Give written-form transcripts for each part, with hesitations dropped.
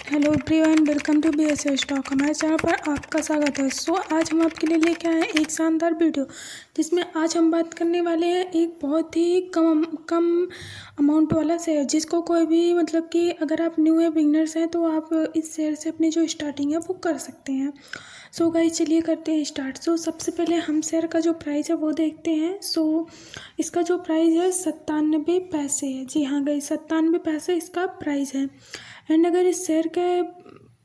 Hello everyone, welcome to BSA stock. हमारे channel पर आपका स्वागत है। आज हम आपके लिए लेके आए हैं एक शानदार वीडियो, जिसमें आज हम बात करने वाले हैं एक बहुत ही कम अमाउंट वाला शेयर, जिसको कोई भी मतलब कि अगर आप न्यू है, बिगनर्स हैं, तो आप इस शेयर से अपनी जो स्टार्टिंग है वो कर सकते हैं। गाइस, चलिए करते हैं स्टार्ट। सबसे पहले हम शेयर का जो प्राइस है वो देखते हैं। इसका जो प्राइस है 97 पैसे है। जी हाँ गाइस, 97 पैसे इसका प्राइस है। एंड अगर इस शेयर के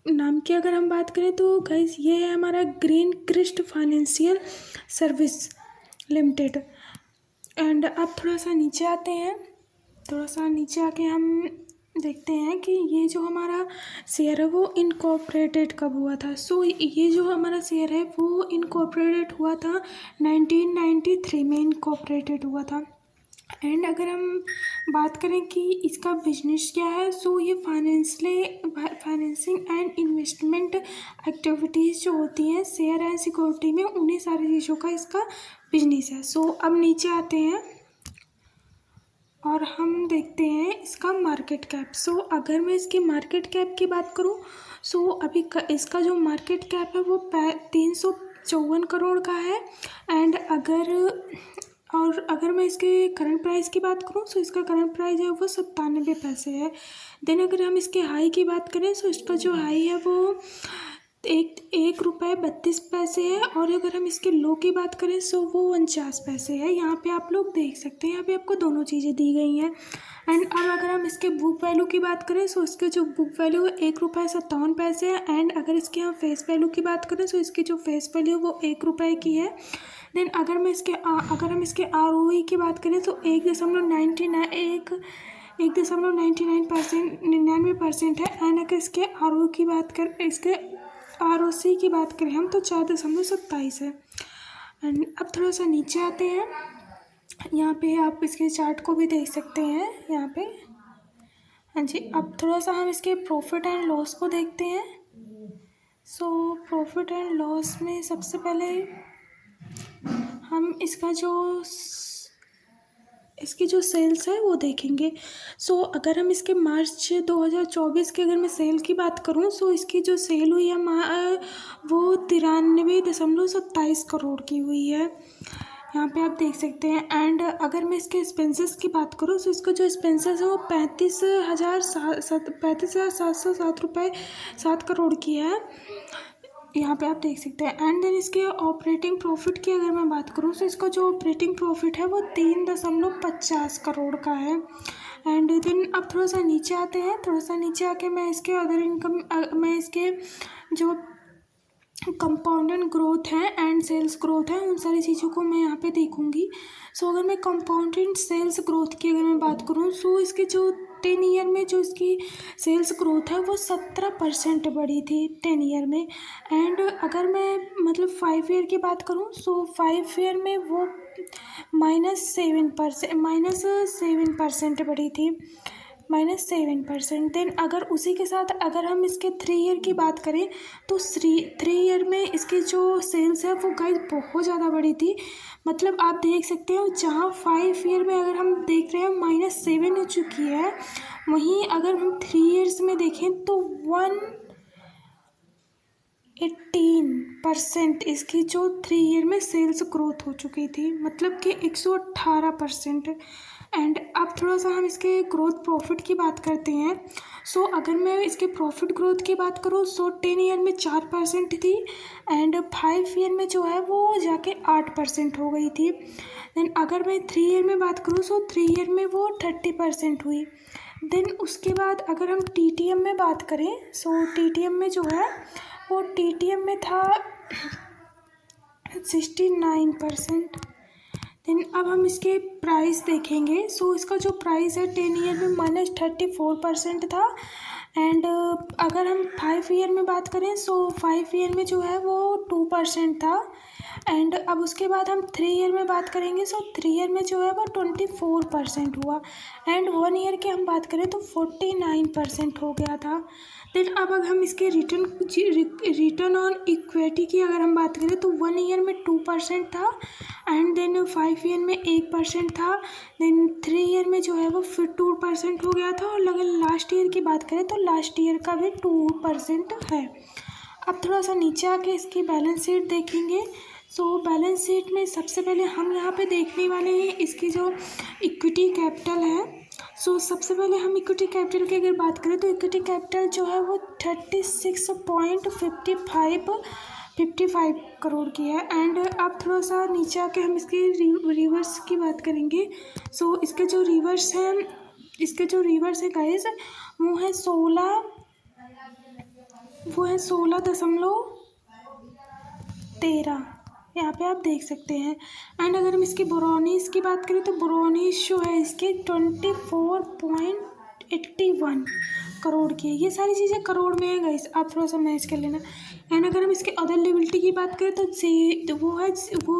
नाम की अगर हम बात करें तो गाइस, ये है हमारा Green Crest Financial Service Limited. And अब थोड़ा सा नीचे आते हैं। थोड़ा सा नीचे आके हम देखते हैं कि ये जो हमारा शेयर है वो इनकॉर्पोरेटेड कब हुआ था। ये जो हमारा शेयर है वो इनकॉर्पोरेटेड हुआ था 1993 में इनकॉर्पोरेटेड हुआ था। एंड अगर हम बात करें कि इसका बिजनेस क्या है, ये फाइनेंसिंग एंड इन्वेस्टमेंट एक्टिविटीज़ जो होती हैं शेयर एंड सिक्योरिटी में, उन्हीं सारी चीज़ों का इसका बिजनेस है। अब नीचे आते हैं और हम देखते हैं इसका मार्केट कैप। अगर मैं इसकी मार्केट कैप की बात करूं, अभी इसका जो मार्केट कैप है वो 354 करोड़ का है। एंड अगर मैं इसके करंट प्राइस की बात करूं, इसका करंट प्राइस है वो 97 पैसे है। देन अगर हम इसके हाई की बात करें, इसका जो हाई है वो एक रुपये 32 पैसे है। और अगर हम इसके लो की बात करें वो 49 पैसे है। यहाँ पे आप लोग देख सकते हैं, यहाँ पे आपको दोनों चीज़ें दी गई हैं। एंड अब अगर हम इसके बुक वैल्यू की बात करें, इसके जो बुक वैल्यू है 1 रुपये 57 पैसे है। एंड अगर इसके हम फेस वैल्यू की बात करें, इसकी जो फेस वैल्यू वो 1 रुपये की है। देन अगर हम इसके ROE की बात करें तो 1.99% है। एंड अगर इसके ROE की बात करें, इसके ROC की बात करें हम, तो 4.27 है। एंड अब थोड़ा सा नीचे आते हैं। यहाँ पे आप इसके चार्ट को भी देख सकते हैं यहाँ पे। हाँ जी, अब थोड़ा सा हम इसके प्रॉफिट एंड लॉस को देखते हैं। प्रॉफिट एंड लॉस में सबसे पहले हम इसकी जो सेल्स है वो देखेंगे। अगर हम इसके मार्च 2024 के अगर मैं सेल की बात करूं, इसकी जो सेल हुई है वो 93.27 करोड़ की हुई है। यहाँ पे आप देख सकते हैं। एंड अगर मैं इसके एक्सपेंसेस की बात करूँ, इसका जो एक्सपेंसेस है वो 35,707 रुपये 7 करोड़ की है। यहाँ पे आप देख सकते हैं। एंड देन इसके ऑपरेटिंग प्रॉफिट की अगर मैं बात करूँ, इसका जो ऑपरेटिंग प्रॉफिट है वो 3.50 करोड़ का है। एंड देन अब थोड़ा सा नीचे आते हैं। थोड़ा सा नीचे आके मैं इसके अदर इनकम, मैं इसके जो कंपाउंडेड ग्रोथ है एंड सेल्स ग्रोथ है, उन सारी चीज़ों को मैं यहाँ पे देखूँगी। अगर मैं कंपाउंडेड सेल्स ग्रोथ की अगर मैं बात करूँ, इसके जो 10 ईयर में जो इसकी सेल्स ग्रोथ है वो 17% बढ़ी थी 10 ईयर में। एंड अगर मैं मतलब 5 ईयर की बात करूँ, 5 ईयर में वो -7% बढ़ी थी, -7%। देन अगर उसी के साथ अगर हम इसके 3 ईयर की बात करें, तो 3 ईयर में इसकी जो सेल्स है वो गाइस बहुत ज़्यादा बढ़ी थी। मतलब आप देख सकते हो, जहाँ 5 ईयर में अगर हम देख रहे हैं -7 हो चुकी है, वहीं अगर हम 3 ईयर्स में देखें तो 118% इसकी जो 3 ईयर में सेल्स ग्रोथ हो चुकी थी, मतलब कि 118%। एंड अब थोड़ा सा हम इसके ग्रोथ प्रॉफिट की बात करते हैं। अगर मैं इसके प्रॉफिट ग्रोथ की बात करूँ, 10 ईयर में 4% थी। एंड 5 ईयर में जो है वो जाके 8% हो गई थी। देन अगर मैं 3 ईयर में बात करूँ, 3 ईयर में वो 30% हुई। देन उसके बाद अगर हम TTM में बात करें, TTM में जो है वो TTM में था 69%। देन अब हम इसके प्राइस देखेंगे। इसका जो प्राइस है 10 ईयर में -34% था। एंड अगर हम 5 ईयर में बात करें, 5 ईयर में जो है वो 2% था। एंड अब उसके बाद हम 3 ईयर में बात करेंगे। सो 3 ईयर में जो है वो 24% हुआ। एंड 1 ईयर की हम बात करें तो 49% हो गया था। देन अब अगर हम इसके रिटर्न ऑन इक्विटी की अगर हम बात करें तो 1 ईयर में 2% था, एंड देन 5 ईयर में 1% था, देन 3 ईयर में जो है वो फिर 2% हो गया था, और अगर लास्ट ईयर की बात करें तो लास्ट ईयर का भी 2% है। अब थोड़ा सा नीचे आके इसकी बैलेंस शीट देखेंगे। सो बैलेंस शीट में सबसे पहले हम यहाँ पे देखने वाले हैं इसकी जो इक्विटी कैपिटल है। सो सबसे पहले हम इक्विटी कैपिटल की अगर बात करें तो इक्विटी कैपिटल जो है वो 36.55 करोड़ की है। एंड अब थोड़ा सा नीचे आके हम इसकी रिवर्स की बात करेंगे। सो इसके जो रिवर्स है गाइस वो है 16.13, यहाँ पे आप देख सकते हैं। एंड अगर हम इसकी बोरोनीस की बात करें तो बोरोनीस जो है इसके 24.81 करोड़ की है। ये सारी चीज़ें करोड़ में है गाइस, आप थोड़ा सा मैच कर लेना। एंड अगर हम इसके अदर लिबिलिटी की बात करें तो वो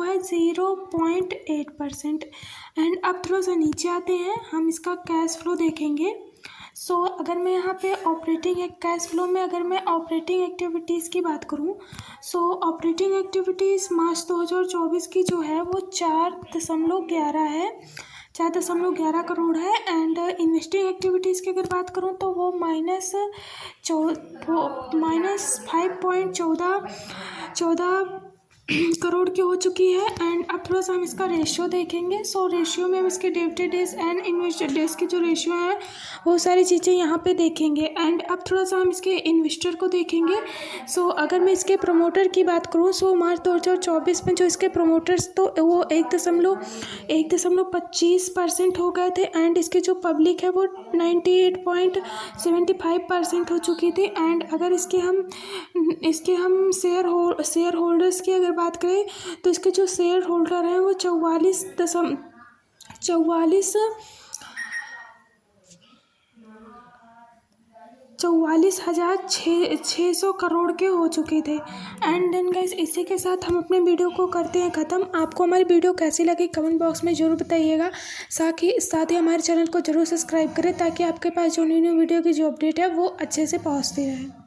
है 0.8%। एंड अब थोड़ा सा नीचे आते हैं, हम इसका कैश फ्लो देखेंगे। सो अगर मैं यहाँ पे कैश फ्लो में अगर मैं ऑपरेटिंग एक्टिविटीज़ की बात करूँ, सो ऑपरेटिंग एक्टिविटीज़ मार्च 2024 की जो है वो 4.11 करोड़ है। एंड इन्वेस्टिंग एक्टिविटीज़ की अगर बात करूँ तो वो -5.14 करोड़ की हो चुकी है। एंड अब थोड़ा सा हम इसका रेशियो देखेंगे। सो रेशियो में हम इसके debited days and invested days की जो रेशियो है वो सारी चीज़ें यहाँ पे देखेंगे। एंड अब थोड़ा सा हम इसके इन्वेस्टर को देखेंगे। सो अगर मैं इसके प्रमोटर की बात करूँ, सो मार्च 2024 में जो इसके प्रमोटर्स तो वो 1.25% हो गए थे। एंड इसके जो पब्लिक है वो 98.75% हो चुकी थी। एंड अगर इसके हम शेयर होल्डर्स की अगर बात करें तो इसके जो शेयर होल्डर हैं वो 44,600 करोड़ के हो चुके थे। एंड देन गाइस इसी के साथ हम अपने वीडियो को करते हैं ख़त्म। आपको हमारी वीडियो कैसी लगी कमेंट बॉक्स में ज़रूर बताइएगा। साथ ही हमारे चैनल को ज़रूर सब्सक्राइब करें ताकि आपके पास जो न्यू वीडियो की जो अपडेट है वो अच्छे से पहुंचती रहे।